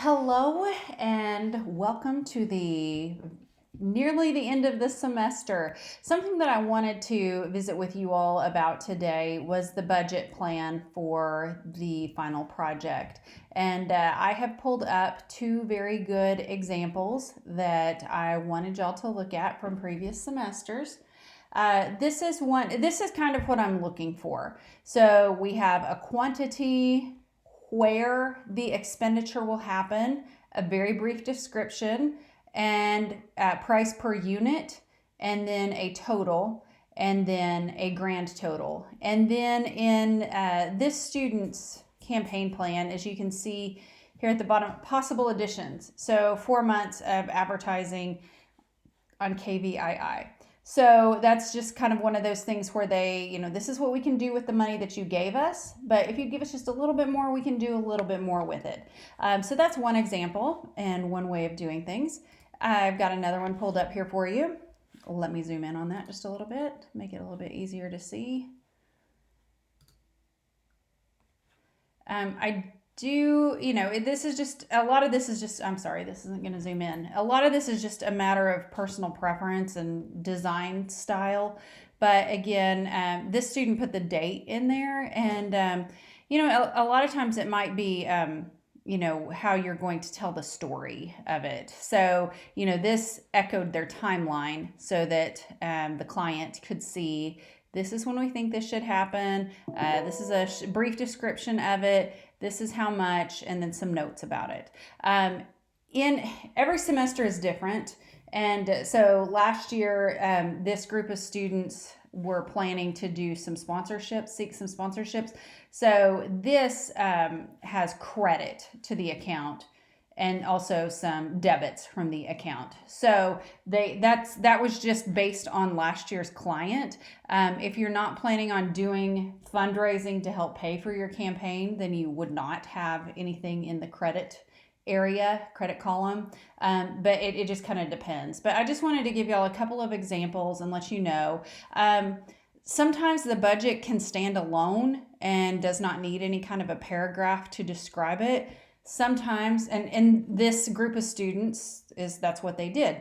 Hello and welcome to nearly the end of the semester. Something that I wanted to visit with you all about today was the budget plan for the final project. And I have pulled up two very good examples that I wanted y'all to look at from previous semesters. This is kind of what I'm looking for. So we have a quantity, where the expenditure will happen, a very brief description, and price per unit, and then a total, and then a grand total. And then in this student's campaign plan, as you can see here at the bottom, possible additions. So 4 months of advertising on KVII. So that's just kind of one of those things where this is what we can do with the money that you gave us, but if you give us just a little bit more, we can do a little bit more with it. So that's one example and one way of doing things. I've got another one pulled up here for you. Let me zoom in on that just a little bit, make it a little bit easier to see. This is just, a lot of this is just, I'm sorry, this isn't going to zoom in. A lot of this is just a matter of personal preference and design style. But again, this student put the date in there. And, a lot of times it might be, how you're going to tell the story of it. So, this echoed their timeline so that the client could see this is when we think this should happen. This is a brief description of it. This is how much, and then some notes about it. In every semester is different. And so last year, this group of students were planning to do some sponsorships, seek some sponsorships. So this has credit to the account and also some debits from the account. So that was just based on last year's client. If you're not planning on doing fundraising to help pay for your campaign, then you would not have anything in the credit column. But it just kind of depends. But I just wanted to give y'all a couple of examples and let you know. Sometimes the budget can stand alone and does not need any kind of a paragraph to describe it. Sometimes, and in this group of students, that's what they did.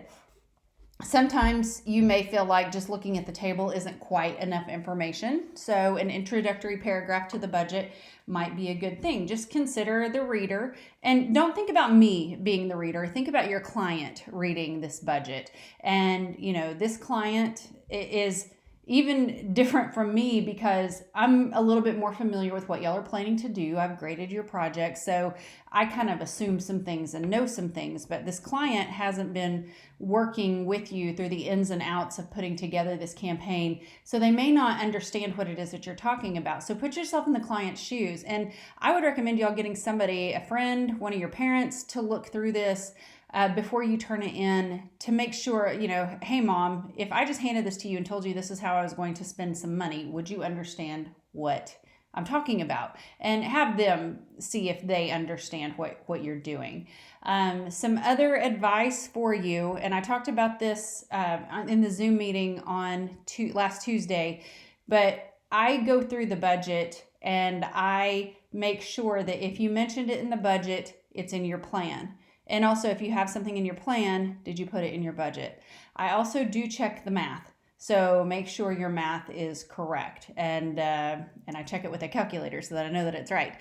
Sometimes you may feel like just looking at the table isn't quite enough information. So an introductory paragraph to the budget might be a good thing. Just consider the reader, and don't think about me being the reader. Think about your client reading this budget. And, this client is even different from me because I'm a little bit more familiar with what y'all are planning to do. I've graded your project, so I kind of assume some things and know some things, but this client hasn't been working with you through the ins and outs of putting together this campaign, so they may not understand what it is that you're talking about. So put yourself in the client's shoes, and I would recommend y'all getting somebody, a friend, one of your parents, to look through this before you turn it in, to make sure, hey mom, if I just handed this to you and told you this is how I was going to spend some money, would you understand what I'm talking about? And have them see if they understand what you're doing. Some other advice for you, and I talked about this in the Zoom meeting on last Tuesday, but I go through the budget and I make sure that if you mentioned it in the budget, it's in your plan. And also, if you have something in your plan, did you put it in your budget? I also do check the math. So make sure your math is correct. And I check it with a calculator so that I know that it's right.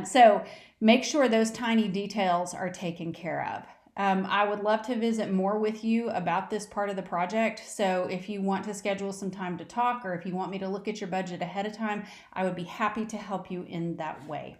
So make sure those tiny details are taken care of. I would love to visit more with you about this part of the project. So if you want to schedule some time to talk, or if you want me to look at your budget ahead of time, I would be happy to help you in that way.